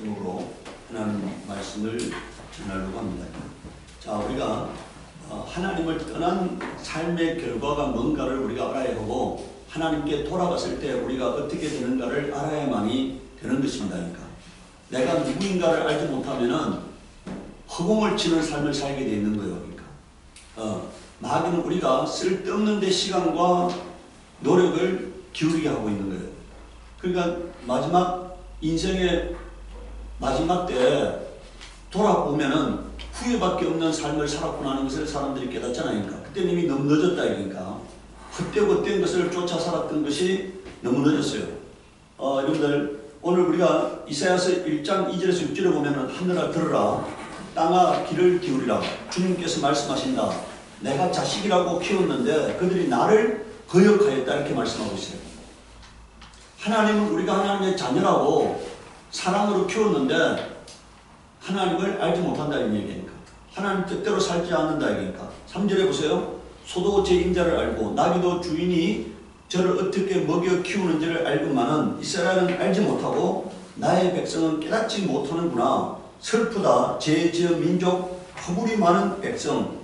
제목으로 하나님 말씀을 전하려고 합니다. 자, 우리가 하나님을 떠난 삶의 결과가 뭔가를 우리가 알아야 하고 하나님께 돌아갔을 때 우리가 어떻게 되는가를 알아야만이 되는 것입니다. 그러니까 내가 누구인가를 알지 못하면은 허공을 치는 삶을 살게 되어 있는 거예요. 그러니까 마귀는 우리가 쓸데없는 데 시간과 노력을 기울이게 하고 있는 거예요. 그러니까 마지막 인생의 마지막 때 돌아보면은 후회밖에 없는 삶을 살았구나 하는 것을 사람들이 깨닫잖아요. 그러니까 그때는 이미 너무 늦었다. 그러니까 헛되고 것을 쫓아 살았던 것이 너무 늦었어요. 여러분들 오늘 우리가 이사야서 1장 2절에서 6절에 보면은 하늘아 들으라, 땅아 귀를 기울이라. 주님께서 말씀하신다. 내가 자식이라고 키웠는데 그들이 나를 거역하였다. 이렇게 말씀하고 있어요. 하나님은 우리가 하나님의 자녀라고 사랑으로 키웠는데 하나님을 알지 못한다 이런 얘기니까. 하나님 뜻대로 살지 않는다 이러니까. 3절에 보세요. 소도 제 인자를 알고 나귀도 주인이 저를 어떻게 먹여 키우는지를 알고만은 이스라엘은 알지 못하고 나의 백성은 깨닫지 못하는구나. 슬프다. 제 민족 허물이 많은 백성,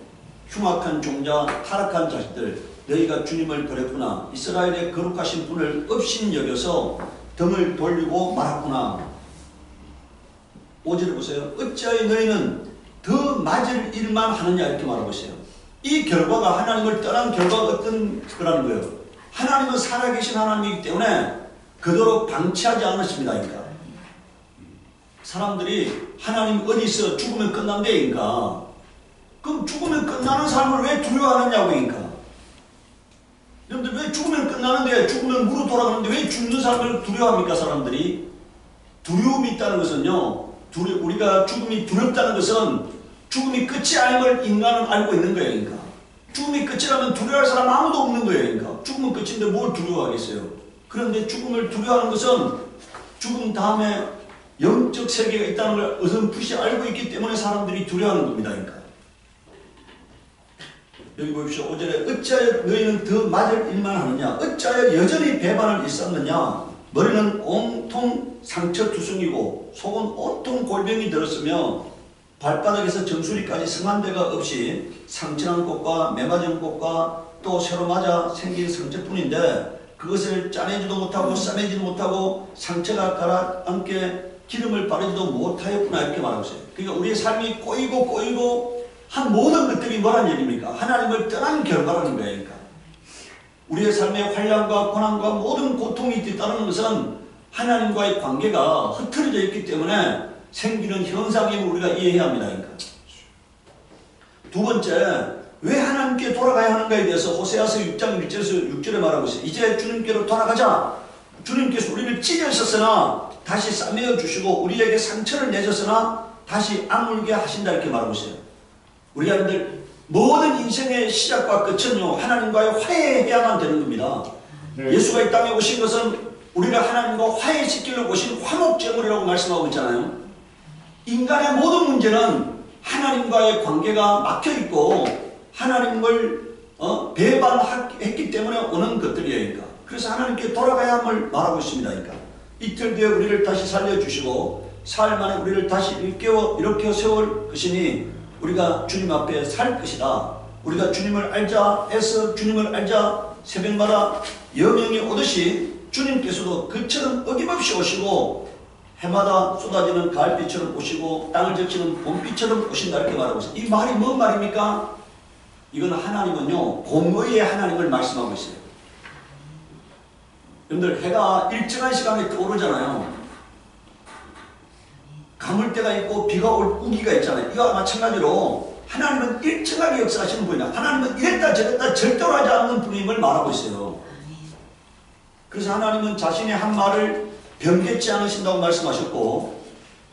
흉악한 종자, 타락한 자식들, 너희가 주님을 버렸구나. 이스라엘의 거룩하신 분을 업신 여겨서 등을 돌리고 말았구나. 5절을 보세요. 어찌하여 너희는 더 맞을 일만 하느냐 이렇게 말하고 있어요. 이 결과가 하나님을 떠난 결과가 어떤 거라는 거예요. 하나님은 살아계신 하나님이기 때문에 그대로 방치하지 않으십니다. 그러니까 사람들이 하나님 어디 있어? 죽으면 끝난대. 그러니까 그럼 죽으면 끝나는 삶을 왜 두려워하느냐고. 그러니까 여러분들 왜 죽으면 끝나는데, 죽으면 무로 돌아가는데 왜 죽는 삶을 두려워합니까? 사람들이. 두려움이 있다는 것은요, 우리가 죽음이 두렵다는 것은 죽음이 끝이 아님을 인간은 알고 있는 거예요. 그러니까 죽음이 끝이라면 두려워할 사람 아무도 없는 거예요. 그러니까 죽음은 끝인데 뭘 두려워하겠어요. 그런데 죽음을 두려워하는 것은 죽음 다음에 영적 세계가 있다는 걸 어렴풋이 알고 있기 때문에 사람들이 두려워하는 겁니다. 그러니까 여기 보십시오. 5절에 어찌하여 너희는 더 맞을 일만 하느냐. 어찌하여 여전히 배반을 일삼느냐. 머리는 온통 상처투성이고 속은 온통 골병이 들었으며 발바닥에서 정수리까지 성한 데가 없이 상처난 곳과 매맞은 곳과 또 새로 맞아 생긴 상처뿐인데 그것을 짜내지도 못하고 싸매지도 못하고 상처가 가라앉게 기름을 바르지도 못하였구나. 이렇게 말하고 있어요. 그러니까 우리의 삶이 꼬이고 한 모든 것들이 뭐란 얘기입니까? 하나님을 떠난 결과라는 거예요. 그러니까 우리의 삶의 환난과 고난과 모든 고통이 있다는 것은 하나님과의 관계가 흐트러져 있기 때문에 생기는 현상임을 우리가 이해해야 합니다. 그러니까 두 번째, 왜 하나님께 돌아가야 하는가에 대해서 호세아서 6장 1절에서 6절에 말하고 있어요. 이제 주님께로 돌아가자. 주님께서 우리를 찢으셨으나 다시 싸매어 주시고 우리에게 상처를 내셨으나 다시 아물게 하신다. 이렇게 말하고 있어요. 우리 여러분들 모든 인생의 시작과 끝은요, 하나님과의 화해해야만 되는 겁니다. 네. 예수가 이 땅에 오신 것은 우리가 하나님과 화해시키려고 오신 화목제물이라고 말씀하고 있잖아요. 인간의 모든 문제는 하나님과의 관계가 막혀있고 하나님을 배반했기 때문에 오는 것들이니까. 그래서 하나님께 돌아가야 함을 말하고 있습니다. 그러니까 이틀 뒤에 우리를 다시 살려주시고 사흘 만에 우리를 다시 일으켜 세울 것이니 우리가 주님 앞에 살 것이다. 우리가 주님을 알자 해서 주님을 알자 새벽마다 여명이 오듯이 주님께서도 그처럼 어김없이 오시고 해마다 쏟아지는 가을비처럼 오시고 땅을 적시는 봄비처럼 오신다. 이렇게 말하고 있어요. 이 말이 뭔 말입니까? 이건 하나님은요, 공의의 하나님을 말씀하고 있어요. 여러분들 해가 일정한 시간에 떠오르잖아요. 가물 때가 있고 비가 올 우기가 있잖아요. 이와 마찬가지로 하나님은 일정하게 역사하시는 분이야. 하나님은 이랬다 저랬다 절대로 하지 않는 분임을 말하고 있어요. 그래서 하나님은 자신의 한 말을 변개치 않으신다고 말씀하셨고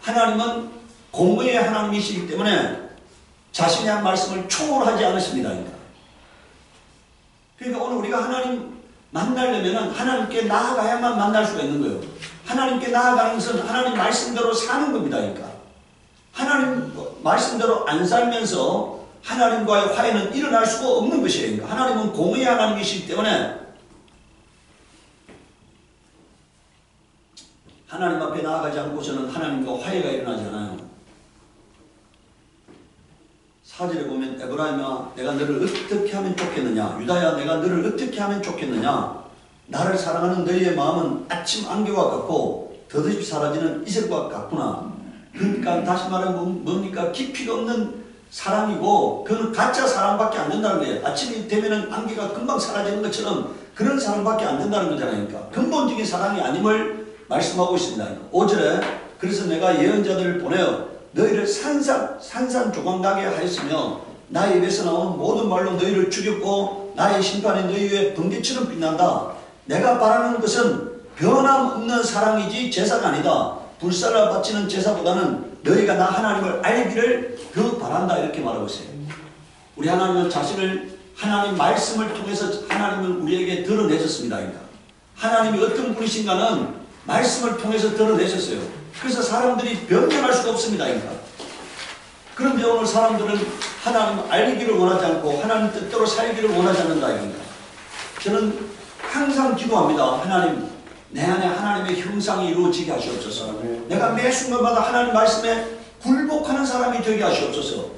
하나님은 공의의 하나님이시기 때문에 자신의 한 말씀을 초월하지 않으십니다. 그러니까 오늘 우리가 하나님 만나려면 하나님께 나아가야만 만날 수가 있는 거예요. 하나님께 나아가는 것은 하나님 말씀대로 사는 겁니다. 그러니까 하나님 말씀대로 안 살면서 하나님과의 화해는 일어날 수가 없는 것이에요. 그러니까 하나님은 공의의 하나님이시기 때문에 하나님 앞에 나아가지 않고서는 하나님과 화해가 일어나지 않아요. 사절에 보면 에브라임아 내가 너를 어떻게 하면 좋겠느냐, 유다야 내가 너를 어떻게 하면 좋겠느냐, 나를 사랑하는 너희의 마음은 아침 안개와 같고 더듬이 사라지는 이슬과 같구나. 그러니까 다시 말하면 뭡니까? 깊이가 없는 사랑이고 그는 가짜 사랑밖에 안 된다는 거예요. 아침이 되면은 안개가 금방 사라지는 것처럼 그런 사랑밖에 안 된다는 거잖아요. 그러니까 근본적인 사랑이 아님을 말씀하고 있습니다. 5절에 그래서 내가 예언자들을 보내어 너희를 산산조각나게 하였으며 나의 입에서 나오는 모든 말로 너희를 죽였고 나의 심판이 너희 위에 번개처럼 빛난다. 내가 바라는 것은 변함없는 사랑이지 제사가 아니다. 불살라 바치는 제사보다는 너희가 나 하나님을 알기를 더 바란다. 이렇게 말하고 있어요. 우리 하나님은 자신을 하나님 말씀을 통해서 하나님을 우리에게 드러내셨습니다. 그러니까 하나님이 어떤 분이신가는 말씀을 통해서 드러내셨어요. 그래서 사람들이 변명할 수가 없습니다. 그러니까 그런데 오늘 사람들은 하나님 알기를 원하지 않고 하나님 뜻대로 살기를 원하지 않는다. 그러니까 저는 항상 기도합니다. 하나님 내 안에 하나님의 형상이 이루어지게 하시옵소서. 내가 매 순간마다 하나님 말씀에 굴복하는 사람이 되게 하시옵소서.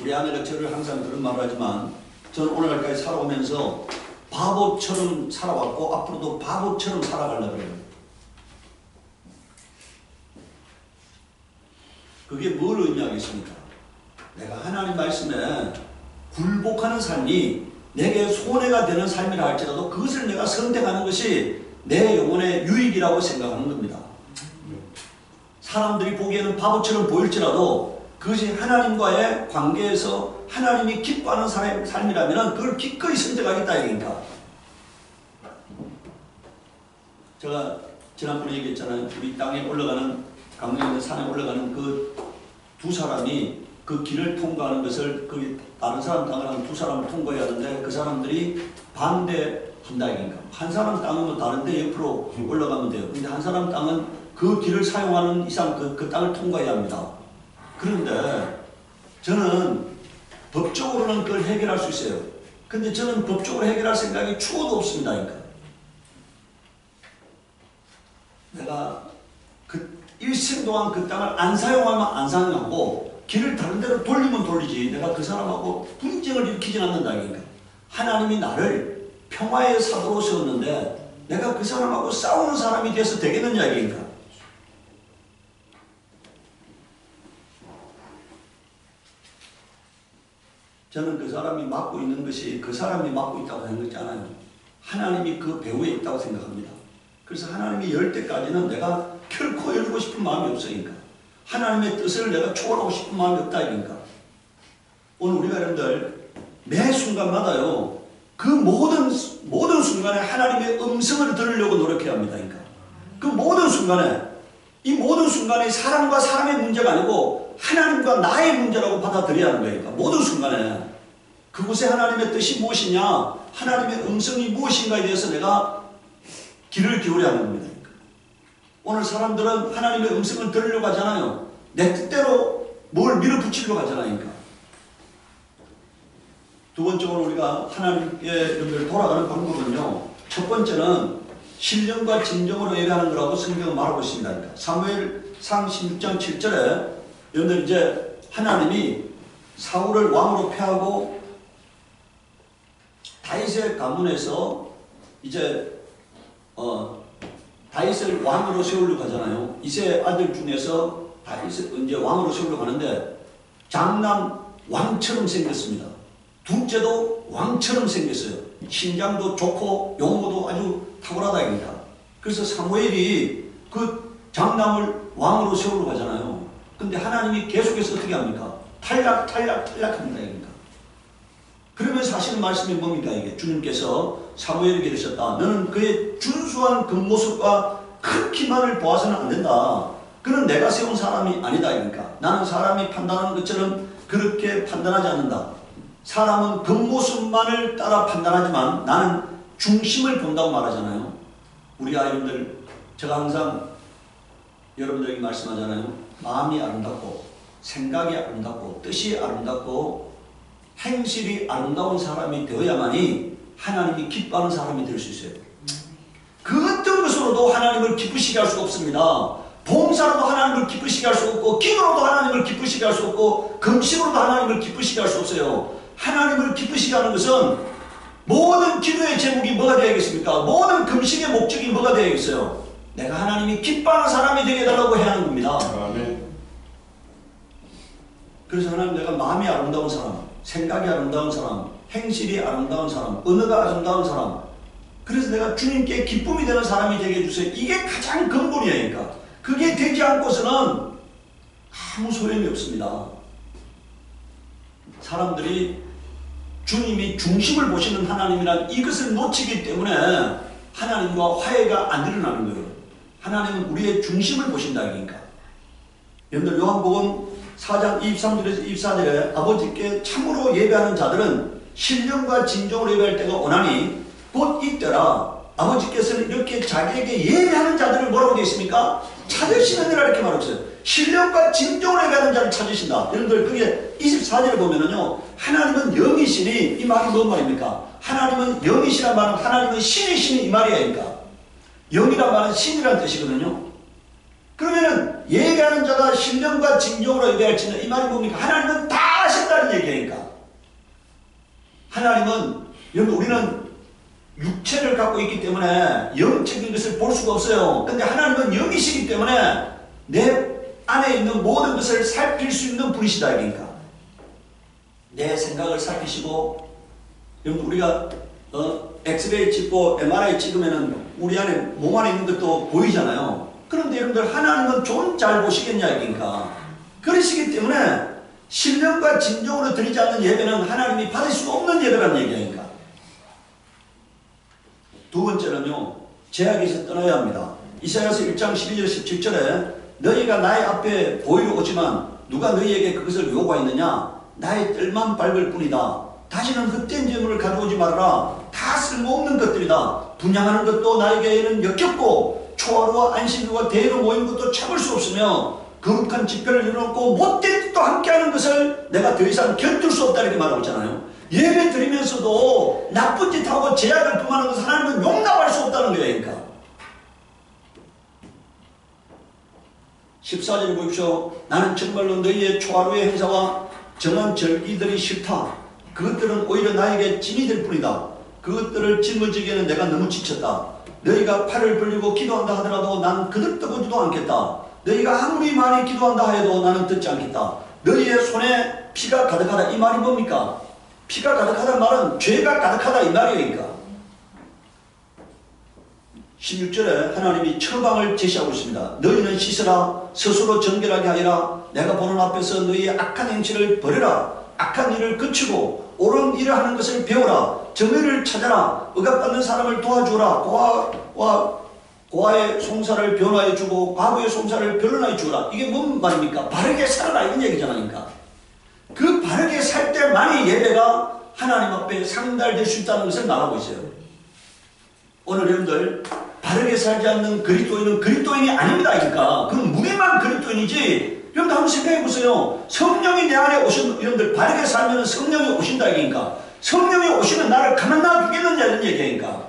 우리 아내가 저를 항상 그런 말을 하지만 저는 오늘까지 살아오면서 바보처럼 살아왔고 앞으로도 바보처럼 살아가려고 그래요. 그게 뭘 의미하겠습니까? 내가 하나님 말씀에 굴복하는 삶이 내게 손해가 되는 삶이라 할지라도 그것을 내가 선택하는 것이 내 영혼의 유익이라고 생각하는 겁니다. 사람들이 보기에는 바보처럼 보일지라도 그것이 하나님과의 관계에서 하나님이 기뻐하는 삶이라면 그걸 기꺼이 선택하겠다 이러니까. 제가 지난번에 얘기했잖아요. 우리 땅에 올라가는 강릉에 있는 산에 올라가는 그 두 사람이 그 길을 통과하는 것을 그 다른 사람 땅을 한 두 사람을 통과해야 하는데 그 사람들이 반대한다 이러니까. 한 사람 땅은 다른데 옆으로 올라가면 돼요. 근데 한 사람 땅은 그 길을 사용하는 이상 그 땅을 통과해야 합니다. 그런데 저는 법적으로는 그걸 해결할 수 있어요. 근데 저는 법적으로 해결할 생각이 추호도 없습니다. 그러니까. 내가 그 일생 동안 그 땅을 안 사용하면 안 사용하고 길을 다른 데로 돌리면 돌리지 내가 그 사람하고 분쟁을 일으키진 않는다. 그러니까. 하나님이 나를 평화의 사도로 세웠는데 내가 그 사람하고 싸우는 사람이 돼서 되겠느냐 이거니까. 저는 그 사람이 맡고 있는 것이 그 사람이 맡고 있다고 생각하지 않아요. 하나님이 그 배후에 있다고 생각합니다. 그래서 하나님이 열 때까지는 내가 결코 열고 싶은 마음이 없으니까. 하나님의 뜻을 내가 초월하고 싶은 마음이 없다 이니까. 오늘 우리가 여러분들 매 순간마다요. 그 모든 순간에 하나님의 음성을 들으려고 노력해야 합니다. 그러니까. 그 모든 순간에 이 모든 순간이 사람과 사람의 문제가 아니고 하나님과 나의 문제라고 받아들여야 하는 거니까. 모든 순간에 그곳에 하나님의 뜻이 무엇이냐, 하나님의 음성이 무엇인가에 대해서 내가 귀를 기울여야 하는 겁니다. 오늘 사람들은 하나님의 음성을 들으려고 하잖아요. 내 뜻대로 뭘 밀어붙이려고 하잖아요. 두 번째로 우리가 하나님께 돌아가는 방법은요. 첫 번째는 신령과 진정으로 예배하는 거라고 성경은 말하고 있습니다. 사무엘상 16장 7절에 여러분들 이제 하나님이 사울을 왕으로 폐하고 다윗의 가문에서 이제 다윗을 왕으로 세우려고 하잖아요. 이세 아들 중에서 다윗을 이제 왕으로 세우려고 하는데 장남 왕처럼 생겼습니다. 둘째도 왕처럼 생겼어요. 신장도 좋고 용모도 아주 탁월하다입니다. 그래서 사무엘이 그 장남을 왕으로 세우려고 하잖아요. 근데 하나님이 계속해서 어떻게 합니까? 탈락합니다. 그러면서 하시는 말씀이 뭡니까? 이게 주님께서 사무엘에게 이르셨다. 너는 그의 준수한 겉모습과 큰 키만을 보아서는 안 된다. 그는 내가 세운 사람이 아니다. 그러니까 나는 사람이 판단하는 것처럼 그렇게 판단하지 않는다. 사람은 겉모습만을 따라 판단하지만 나는 중심을 본다고 말하잖아요. 우리 아이들 제가 항상 여러분들에게 말씀하잖아요. 마음이 아름답고 생각이 아름답고 뜻이 아름답고 행실이 아름다운 사람이 되어야만이 하나님이 기뻐하는 사람이 될 수 있어요. 그 어떤 것으로도 하나님을 기쁘시게 할 수 없습니다. 봉사로도 하나님을 기쁘시게 할 수 없고, 기도로도 하나님을 기쁘시게 할 수 없고, 금식으로도 하나님을 기쁘시게 할 수 없어요. 하나님을 기쁘시게 하는 것은 모든 기도의 제목이 뭐가 되어야겠습니까? 모든 금식의 목적이 뭐가 되어야겠어요? 내가 하나님이 기뻐하는 사람이 되게 해달라고 해야 하는 겁니다. 아멘. 그래서 하나님, 내가 마음이 아름다운 사람, 생각이 아름다운 사람, 행실이 아름다운 사람, 언어가 아름다운 사람, 그래서 내가 주님께 기쁨이 되는 사람이 되게 해주세요. 이게 가장 근본이니까. 그게 되지 않고서는 아무 소용이 없습니다. 사람들이 주님이 중심을 보시는 하나님이란 이것을 놓치기 때문에 하나님과 화해가 안 일어나는 거예요. 하나님은 우리의 중심을 보신다니까. 여러분들 요한복음 4장 23절에서 24절에 아버지께 참으로 예배하는 자들은 신령과 진정으로 예배할 때가 오나니 곧 이때라. 아버지께서는 이렇게 자기에게 예배하는 자들을 뭐라고 되어 있습니까? 찾으시느니라 이렇게 말하고 있어요. 신령과 진정으로 예배하는 자를 찾으신다. 여러분들 그게 24절에 보면은요, 하나님은 영이시니, 이 말이 뭔 말입니까? 하나님은 영이시란 말은 하나님은 신이시니 이 말이니까. 영이란 말은 신이란 뜻이거든요. 그러면은 예배하는 자가 신령과 진정으로 예배할지는 이 말이 뭡니까? 하나님은 다 하신다는 얘기니까. 하나님은, 여러분 우리는 육체를 갖고 있기 때문에 영적인 것을 볼 수가 없어요. 근데 하나님은 영이시기 때문에 내 안에 있는 모든 것을 살필 수 있는 분이시다 이니까. 내 생각을 살피시고, 여러분 우리가 엑스레이 찍고 MRI 찍으면은 우리 안에 몸 안에 있는 것도 보이잖아요. 그런데 여러분들 하나님은 좀 잘 보시겠냐 이니까. 그러시기 때문에 신령과 진정으로 드리지 않는 예배는 하나님이 받을 수 없는 예배라는 얘기니까. 두 번째는요, 죄악에서 떠나야 합니다. 이사야서 1장 12절 17절에 너희가 나의 앞에 보이러 오지만 누가 너희에게 그것을 요구하였느냐? 나의 뜰만 밟을 뿐이다. 다시는 헛된 재물을 가져오지 말아라. 다 쓸모없는 것들이다. 분양하는 것도 나에게는 역겹고 초하루와 안식일과 대회로 모인 것도 참을 수 없으며 거룩한 집회를 이뤄놓고 못된 뜻도 함께하는 것을 내가 더 이상 견딜 수 없다 이렇게 말하고 있잖아요. 예배 드리면서도 나쁜 짓하고 제약을 범하는 것을 하나님은 용납할 수 없다는 거예요. 그러니까 14절에 보십시오. 나는 정말로 너희의 초하루의 행사와 정한 절기들이 싫다. 그것들은 오히려 나에게 짐이 될 뿐이다. 그것들을 짊어지기에는 내가 너무 지쳤다. 너희가 팔을 벌리고 기도한다 하더라도 나는 그득떠보지도 않겠다. 너희가 아무리 많이 기도한다 해도 나는 듣지 않겠다. 너희의 손에 피가 가득하다. 이 말이 뭡니까? 피가 가득하다는 말은 죄가 가득하다 이 말이니까. 16절에 하나님이 처방을 제시하고 있습니다. 너희는 씻으라. 스스로 정결하게 하여라. 내가 보는 앞에서 너희의 악한 행실을 버려라. 악한 일을 그치고 옳은 일을 하는 것을 배우라. 정의를 찾아라. 억압받는 사람을 도와주라. 고아의 송사를 변화해 주고 과부의 송사를 변론해 주라. 이게 뭔 말입니까? 바르게 살아라 이런 얘기잖아요. 그 바르게 살 때만이 예배가 하나님 앞에 상달될 수 있다는 것을 말하고 있어요. 오늘 여러분들 바르게 살지 않는 그리스도인은 그리스도인이 아닙니다. 그러니까 그건 무게만 그리스도인이지. 여러분들 한번 생각해 보세요. 성령이 내 안에 오신, 여러분들 바르게 살면 성령이 오신다 그러니까. 성령이 오시면 나를 가만 놔두겠느냐 이런 얘기니까.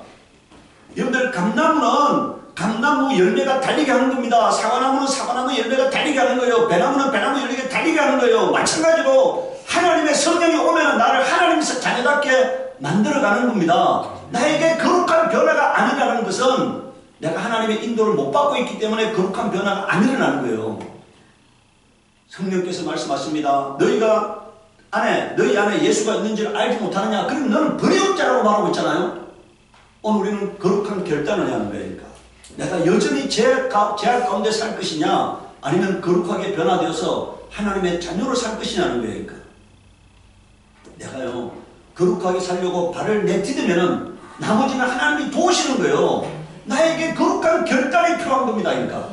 여러분들 감나무 열매가 달리게 하는 겁니다. 사과나무는 사과나무 열매가 달리게 하는 거예요. 배나무는 배나무 열매가 달리게 하는 거예요. 마찬가지로 하나님의 성령이 오면 나를 하나님의 자녀답게 만들어가는 겁니다. 나에게 거룩한 변화가 안 일어나는 것은 내가 하나님의 인도를 못 받고 있기 때문에 거룩한 변화가 안 일어나는 거예요. 성령께서 말씀하십니다. 너희 안에 예수가 있는지를 알지 못하느냐? 그럼 너는 버리운 자라고 말하고 있잖아요. 오늘 우리는 거룩한 결단을 해야 하는 거니까. 내가 여전히 죄악 가운데 살 것이냐? 아니면 거룩하게 변화되어서 하나님의 자녀로 살 것이냐는 거니까. 내가요, 거룩하게 살려고 발을 내디디면은 나머지는 하나님이 도우시는 거예요. 나에게 거룩한 결단이 필요한 겁니다. 그러니까.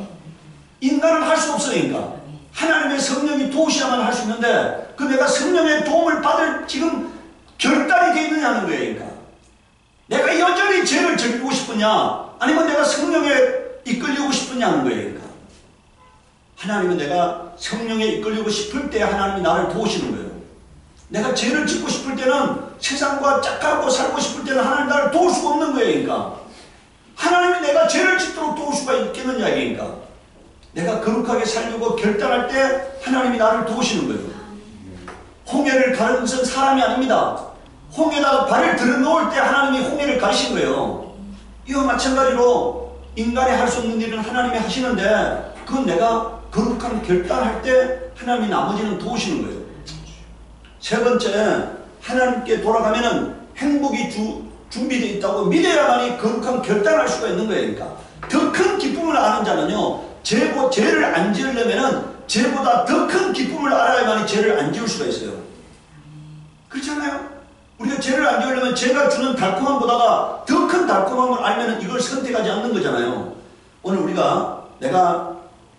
인간은 할 수 없으니까. 하나님의 성령이 도우셔야만 할 수 있는데 그 내가 성령의 도움을 받을 지금 결단이 되어 있느냐는 거예요. 그러니까. 내가 여전히 죄를 저지르고 싶으냐 아니면 내가 성령에 이끌리고 싶으냐는 거예요. 그러니까. 하나님은 내가 성령에 이끌리고 싶을 때 하나님이 나를 도우시는 거예요. 내가 죄를 짓고 싶을 때는 세상과 짝하고 살고 싶을 때는 하나님 나를 도울 수가 없는 거예요. 그러니까. 하나님이 내가 죄를 짓도록 도울 수가 있겠느냐 이게니까. 내가 거룩하게 살려고 결단할 때 하나님이 나를 도우시는 거예요. 홍해를 가른 것은 사람이 아닙니다. 홍해에다가 발을 들어놓을 때 하나님이 홍해를 가르신 거예요. 이와 마찬가지로 인간이 할 수 없는 일은 하나님이 하시는데 그건 내가 거룩한 결단할 때 하나님이 나머지는 도우시는 거예요. 세 번째, 하나님께 돌아가면은 행복이 준비되어 있다고 믿어야만이 거룩한 결단을 할 수가 있는 거예요. 그러니까 더 큰 기쁨을 아는 자는요, 죄를 안 지으려면은 죄보다 더 큰 기쁨을 알아야만이 죄를 안 지을 수가 있어요. 그렇지 않아요? 우리가 죄를 안 지으려면 죄가 주는 달콤함보다가 더 큰 달콤함을 알면은 이걸 선택하지 않는 거잖아요. 오늘 우리가 내가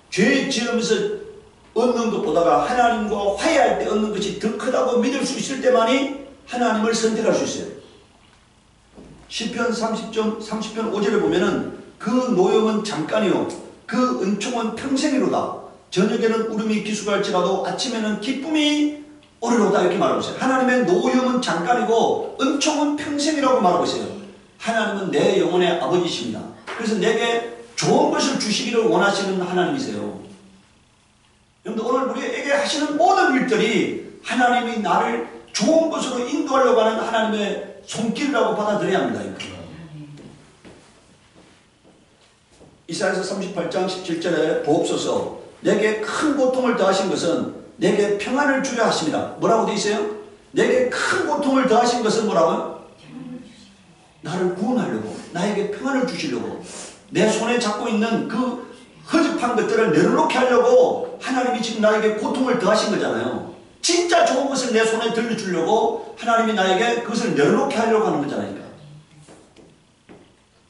죄 지으면서 얻는 것보다가 하나님과 화해할 때 얻는 것이 더 크다고 믿을 수 있을 때만이 하나님을 선택할 수 있어요. 시편 30편 5절에 보면은 그 노염은 잠깐이요 그 은총은 평생이로다. 저녁에는 울음이 기수갈지라도 아침에는 기쁨이 오리로다 이렇게 말하고 있어요. 하나님의 노염은 잠깐이고 은총은 평생이라고 말하고 있어요. 하나님은 내 영혼의 아버지십니다. 그래서 내게 좋은 것을 주시기를 원하시는 하나님이세요. 여러분들 오늘 우리에게 하시는 모든 일들이 하나님이 나를 좋은 것으로 인도하려고 하는 하나님의 손길이라고 받아들여야 합니다. 이사야서 38장 17절에 보옵소서 내게 큰 고통을 더하신 것은 내게 평안을 주려 하십니다. 뭐라고 되어 있어요? 내게 큰 고통을 더하신 것은 뭐라고요? 나를 구원하려고, 나에게 평안을 주시려고, 내 손에 잡고 있는 그 허접한 것들을 내려놓게 하려고 하나님이 지금 나에게 고통을 더하신 거잖아요. 진짜 좋은 것을 내 손에 들려주려고 하나님이 나에게 그것을 내려놓게 하려고 하는 거잖아요.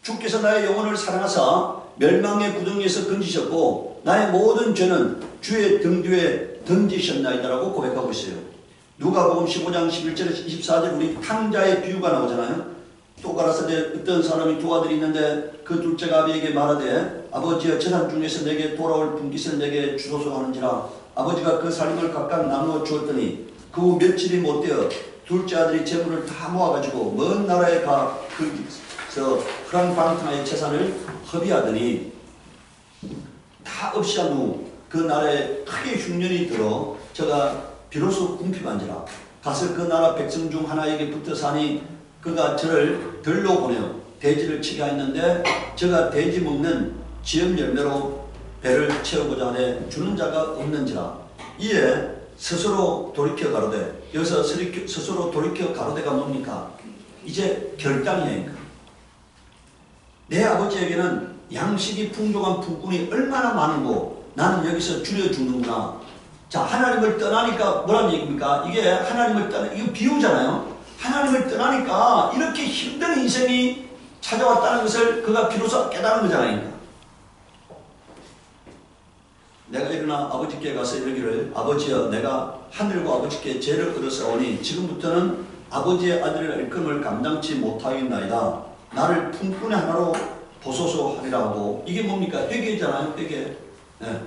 주께서 나의 영혼을 사랑하사 멸망의 구덩이에서 건지셨고 나의 모든 죄는 주의 등 뒤에 던지셨나이다라고 고백하고 있어요. 누가복음 15장 11절에서 24절 우리 탕자의 비유가 나오잖아요. 또 가라사대 어떤 사람이 두 아들이 있는데 그 둘째가 아비에게 말하되 아버지여 재산 중에서 내게 돌아올 분깃을 내게 주소서 하는지라. 아버지가 그 살림을 각각 나누어 주었더니 그 후 며칠이 못되어 둘째 아들이 재물을 다 모아가지고 먼 나라에 가 거기서 허랑방탕하여 재산을 허비하더니 다 없이 한 후 그 나라에 크게 흉년이 들어 저가 비로소 궁핍한지라. 가서 그 나라 백성 중 하나에게 붙어 사니 그가 저를 들로 보내어 돼지를 치게 하였는데 저가 돼지 먹는 지엄 열매로 배를 채우고자 하되 주는 자가 없는지라. 이에 스스로 돌이켜 가로되, 여기서 스스로 돌이켜 가로되가 뭡니까? 이제 결단이니까. 내 아버지에게는 양식이 풍족한 품꾼이 얼마나 많은고 나는 여기서 줄여 죽는구나. 자, 하나님을 떠나니까 뭐란 얘기입니까? 이게 하나님을 이거 비유잖아요. 하나님을 떠나니까 이렇게 힘든 인생이 찾아왔다는 것을 그가 비로소 깨달은 거잖아요. 내가 일어나 아버지께 가서 이르기를 아버지여 내가 하늘과 아버지께 죄를 얻었사오니 지금부터는 아버지의 아들의 일감을 감당치 못하겠나이다. 나를 품꾼의 하나로 보소서 하리라 하고. 이게 뭡니까? 회개잖아요. 회개. 네.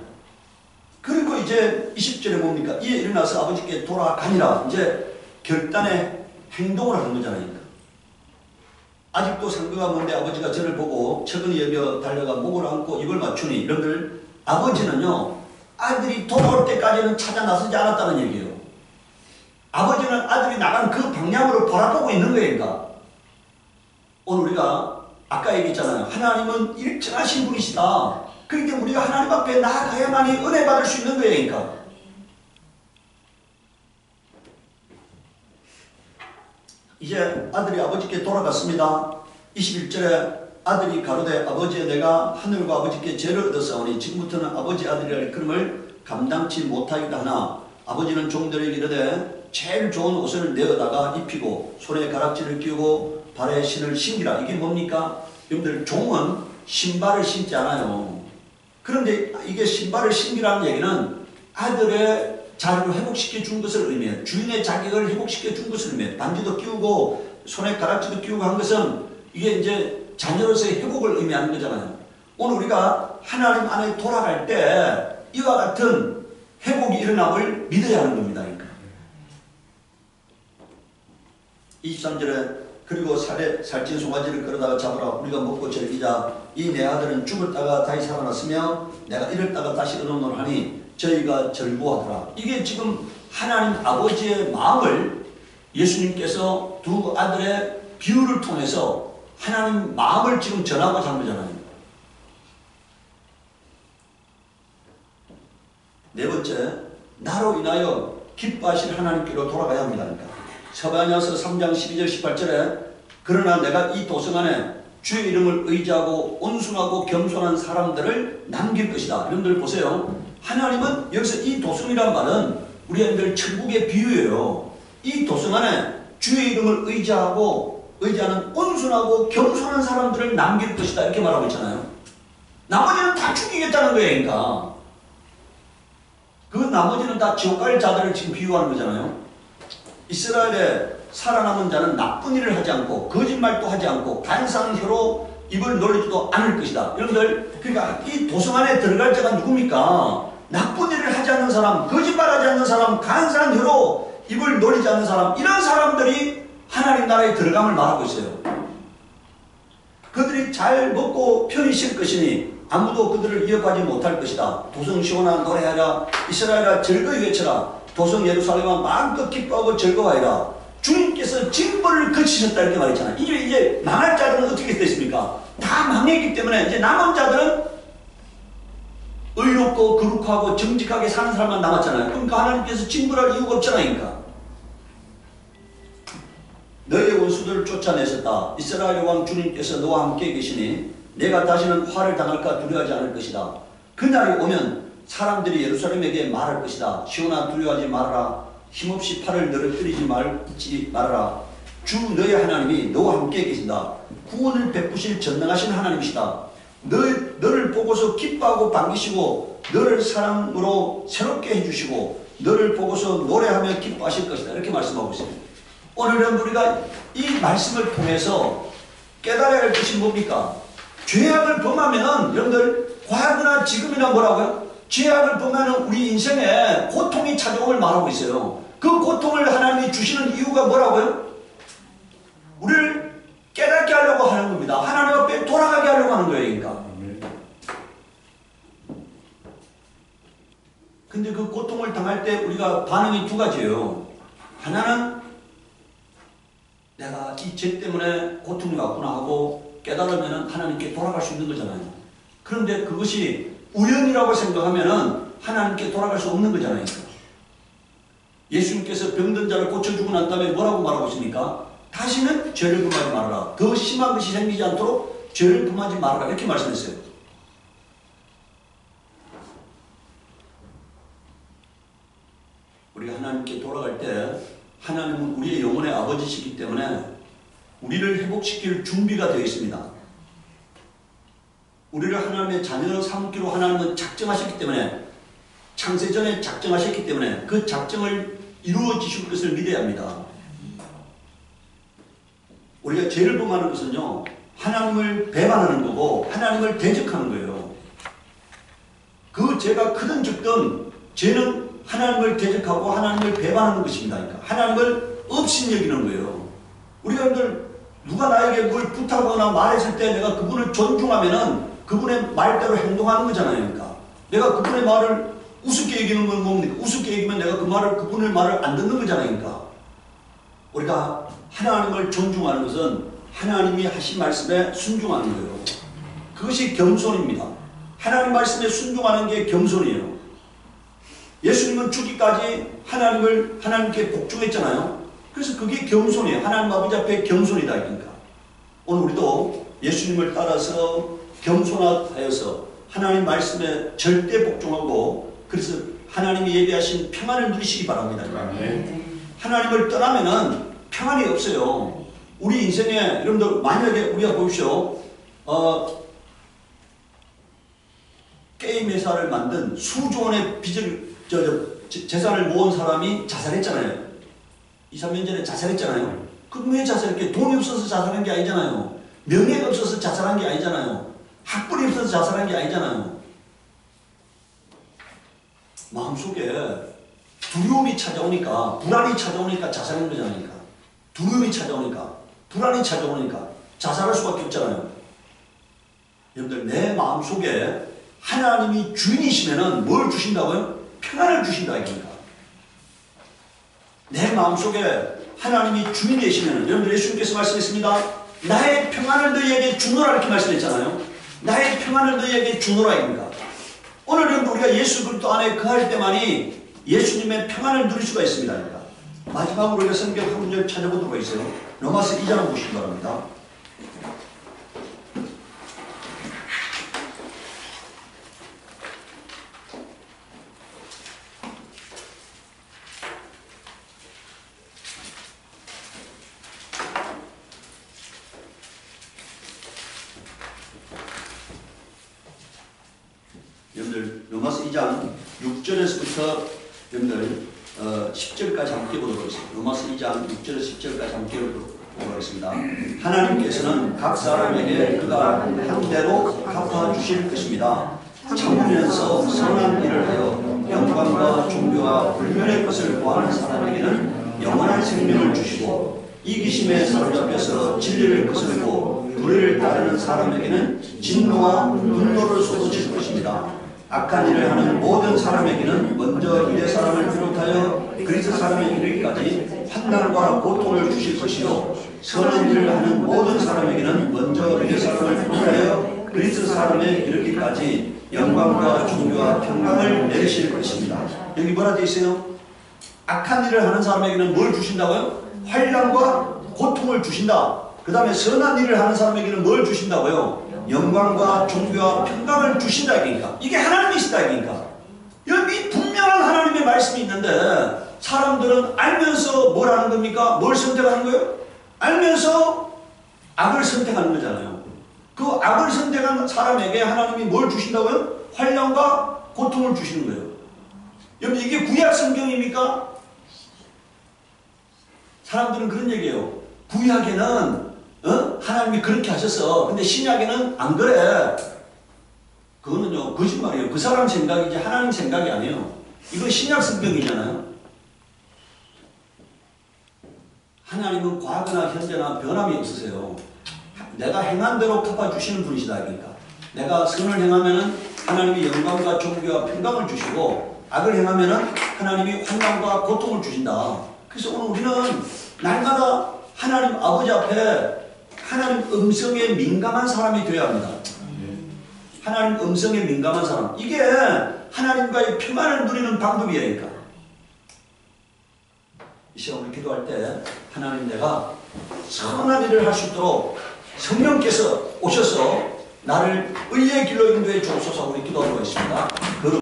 그리고 이제 20절에 뭡니까? 이에 일어나서 아버지께 돌아가니라. 이제 결단의 행동을 하는 거잖아요. 아직도 상대가 뭔데 아버지가 저를 보고 척은이 여겨 달려가 목을 안고 입을 맞추니. 여러분들 아버지는요 아들이 돌아올 때까지는 찾아 나서지 않았다는 얘기예요. 아버지는 아들이 나간 그 방향으로 바라보고 있는 거예요. 그러니까 오늘 우리가 아까 얘기했잖아요. 하나님은 일정하신 분이시다. 그러니까 우리가 하나님 앞에 나아가야만이 은혜 받을 수 있는 거예요. 그러니까 이제 아들이 아버지께 돌아갔습니다. 21절에 아들이 가로되 아버지여 내가 하늘과 아버지께 죄를 얻었사오니 지금부터는 아버지 아들이라 일컬음을 감당치 못하기도 하나 아버지는 종들에게 이르되 제일 좋은 옷을 내어다가 입히고 손에 가락지를 끼우고 발에 신을 신기라. 이게 뭡니까? 여러분들 종은 신발을 신지 않아요. 그런데 이게 신발을 신기라는 얘기는 아들의 자리를 회복시켜 준 것을 의미해요. 주인의 자격을 회복시켜 준 것을 의미해요. 반지도 끼우고 손에 가락지도 끼우고 한 것은 이게 이제 자녀로서의 회복을 의미하는 거잖아요. 오늘 우리가 하나님 안에 돌아갈 때 이와 같은 회복이 일어남을 믿어야 하는 겁니다. 그러니까. 23절에 그리고 살찐 송아지를 끌어다가 잡으라. 우리가 먹고 즐기자. 이 내 아들은 죽었다가 다시 살아났으며 내가 이랬다가 다시 얻어놓으라 하니 저희가 절구하더라. 이게 지금 하나님 아버지의 마음을 예수님께서 두 아들의 비유를 통해서 하나님 마음을 지금 전하고자 하는 거잖아요. 네 번째, 나로 인하여 기뻐하실 하나님께로 돌아가야 합니다. 서바냐서 3장 12절 18절에 그러나 내가 이 도성 안에 주의 이름을 의지하고 온순하고 겸손한 사람들을 남길 것이다. 여러분들 보세요. 하나님은 여기서 이 도성이란 말은 우리들 천국의 비유예요. 이 도성 안에 주의 이름을 의지하는 온순하고 겸손한 사람들을 남길 것이다. 이렇게 말하고 있잖아요. 나머지는 다 죽이겠다는 거예요. 그러니까 그 나머지는 다 지옥 갈 자들을 지금 비유하는 거잖아요. 이스라엘의 살아남은 자는 나쁜 일을 하지 않고 거짓말도 하지 않고 간사한 혀로 입을 놀리지도 않을 것이다. 여러분들 그러니까 이 도성 안에 들어갈 자가 누굽니까? 나쁜 일을 하지 않는 사람, 거짓말하지 않는 사람, 간사한 혀로 입을 놀리지 않는 사람, 이런 사람들이 하나님 나라에 들어감을 말하고 있어요. 그들이 잘 먹고 편히 쉴 것이니 아무도 그들을 위협하지 못할 것이다. 도성 시온아 노래하라. 이스라엘아 즐거이 외쳐라. 도성 예루살렘아 마음껏 기뻐하고 즐거워하라. 주님께서 징벌을 그치셨다 이렇게 말했잖아요. 이제 망할 자들은 어떻게 됐습니까? 다 망했기 때문에 이제 남은 자들은 의롭고 거룩하고 정직하게 사는 사람만 남았잖아요. 그러니까 하나님께서 징벌할 이유가 없잖아요. 그러니까. 너희의 원수들을 쫓아내셨다. 이스라엘 왕 주님께서 너와 함께 계시니 내가 다시는 화를 당할까 두려워하지 않을 것이다. 그날이 오면 사람들이 예루살렘에게 말할 것이다. 시온아 두려워하지 말아라. 힘없이 팔을 늘어뜨리지 말아라. 주 너희 하나님이 너와 함께 계신다. 구원을 베푸실 전능하신 하나님이시다. 너를 보고서 기뻐하고 반기시고 너를 사랑으로 새롭게 해주시고 너를 보고서 노래하며 기뻐하실 것이다. 이렇게 말씀하고 있습니다. 오늘은 우리가 이 말씀을 통해서 깨달아야 할 것이 뭡니까? 죄악을 범하면 여러분들 과거나 지금이나 뭐라고요? 죄악을 범하면 우리 인생에 고통이 찾아옴을 말하고 있어요. 그 고통을 하나님이 주시는 이유가 뭐라고요? 우리를 깨닫게 하려고 하는 겁니다. 하나님 앞에 돌아가게 하려고 하는 거예요. 그러니까. 근데 그 고통을 당할 때 우리가 반응이 두 가지예요. 하나는 내가 이 죄 때문에 고통이 왔구나 하고 깨달으면 하나님께 돌아갈 수 있는 거잖아요. 그런데 그것이 우연이라고 생각하면 하나님께 돌아갈 수 없는 거잖아요. 예수님께서 병든 자를 고쳐주고 난 다음에 뭐라고 말하고 있습니까? 다시는 죄를 범하지 말아라. 더 심한 것이 생기지 않도록 죄를 범하지 말아라. 이렇게 말씀했어요. 우리가 하나님께 돌아갈 때 하나님은 우리의 영혼의 아버지시기 때문에 우리를 회복시킬 준비가 되어 있습니다. 우리를 하나님의 자녀로 삼기로 하나님은 작정하셨기 때문에 창세전에 작정하셨기 때문에 그 작정을 이루어지실 것을 믿어야 합니다. 우리가 죄를 범하는 것은요 하나님을 배반하는 거고 하나님을 대적하는 거예요. 그 죄가 크든 적든 죄는 하나님을 대적하고 하나님을 배반하는 것입니다. 그러니까 하나님을 없인 여기는 거예요. 우리가 누가 나에게 뭘 부탁하거나 말했을 때 내가 그분을 존중하면은 그분의 말대로 행동하는 거잖아요. 그러니까 내가 그분의 말을 우습게 여기는 건 뭡니까? 우습게 여기면 내가 그분의 말을 안 듣는 거잖아요. 그러니까 우리가 하나님을 존중하는 것은 하나님이 하신 말씀에 순종하는 거예요. 그것이 겸손입니다. 하나님 말씀에 순종하는 게 겸손이에요. 예수님은 죽기까지 하나님께 복종했잖아요. 그래서 그게 겸손이에요. 하나님 아버지 앞에 겸손이다. 그러니까 오늘 우리도 예수님을 따라서 겸손하여서 하나님 말씀에 절대 복종하고 그래서 하나님이 예비하신 평안을 누리시기 바랍니다. 하나님을 떠나면은 평안이 없어요. 우리 인생에 여러분들 만약에 우리가 보십시오. 게임 회사를 만든 수조 원의 재산을 모은 사람이 자살했잖아요. 2, 3년 전에 자살했잖아요. 그럼 왜 자살했게? 돈이 없어서 자살한 게 아니잖아요. 명예가 없어서 자살한 게 아니잖아요. 학벌이 없어서 자살한 게 아니잖아요. 마음속에 두려움이 찾아오니까 불안이 찾아오니까 자살한 거잖아요. 두려움이 찾아오니까 불안이 찾아오니까 자살할 수밖에 없잖아요. 여러분들, 내 마음속에 하나님이 주인이시면은 뭘 주신다고요? 평안을 주신다 이겁니다. 내 마음속에 하나님이 주인 되시면은, 여러분들, 예수님께서 말씀했습니다. 나의 평안을 너희에게 주노라 이렇게 말씀했잖아요. 나의 평안을 너희에게 주노라 입니다. 오늘은 우리가 예수 그리스도 안에 거할 때만이 예수님의 평안을 누릴 수가 있습니다. 마지막으로 우리가 성경 한 문절 찾아보도록 하겠어요. 로마서 2장 보시기 바랍니다. 여러분들, 로마서 2장 6절에서부터 여러분들 10절까지 함께 보도록 하겠습니다. 로마서 2장 6절에서 10절까지 함께 보도록 하겠습니다. 하나님께서는 각 사람에게 그가 한 대로 갚아주실 것입니다. 참으면서 선한 일을 하여 영광과 존귀와 불멸의 것을 구하는 사람에게는 영원한 생명을 주시고, 이기심에 사로잡혀서 진리를 거스르고 불의를 따르는 사람에게는 진노와 분노를 쏟아질 것입니다. 악한 일을 하는 모든 사람에게는 먼저 유대 사람을 비롯하여 그리스 사람에 이르기까지 환난과 고통을 주실 것이요, 선한 일을 하는 모든 사람에게는 먼저 유대 사람을 비롯하여 그리스 사람에 이르기까지 영광과 존귀와 평강을 내리실 것입니다. 여기 뭐라 되어 있어요? 악한 일을 하는 사람에게는 뭘 주신다고요? 환난과 고통을 주신다. 그 다음에 선한 일을 하는 사람에게는 뭘 주신다고요? 영광과 존귀와 평강을 주신다 이니까. 이게 하나님이시다 이니까. 여기 분명한 하나님의 말씀이 있는데 사람들은 알면서 뭘 하는 겁니까? 뭘 선택하는 거예요? 알면서 악을 선택하는 거잖아요. 그 악을 선택한 사람에게 하나님이 뭘 주신다고요? 환난과 고통을 주시는 거예요. 여러분, 이게 구약 성경입니까? 사람들은 그런 얘기예요. 구약에는 하나님이 그렇게 하셨어. 근데 신약에는 안 그래. 그거는요, 거짓말이에요. 그 사람 생각이지 하나님 생각이 아니에요. 이거 신약 성경이잖아요. 하나님은 과거나 현재나 변함이 없으세요. 내가 행한 대로 갚아주시는 분이시다. 그러니까 내가 선을 행하면은 하나님이 영광과 존귀와 평강을 주시고, 악을 행하면은 하나님이 환난과 고통을 주신다. 그래서 오늘 우리는 날마다 하나님 아버지 앞에 하나님 음성에 민감한 사람이 되어야 합니다. 하나님 음성에 민감한 사람. 이게 하나님과의 평안을 누리는 방법이니까. 이 시간 우리 기도할 때 하나님, 내가 선한 일을 할 수 있도록 성령께서 오셔서 나를 의의 길로 인도해 주옵소서. 우리 기도하도록 하겠습니다.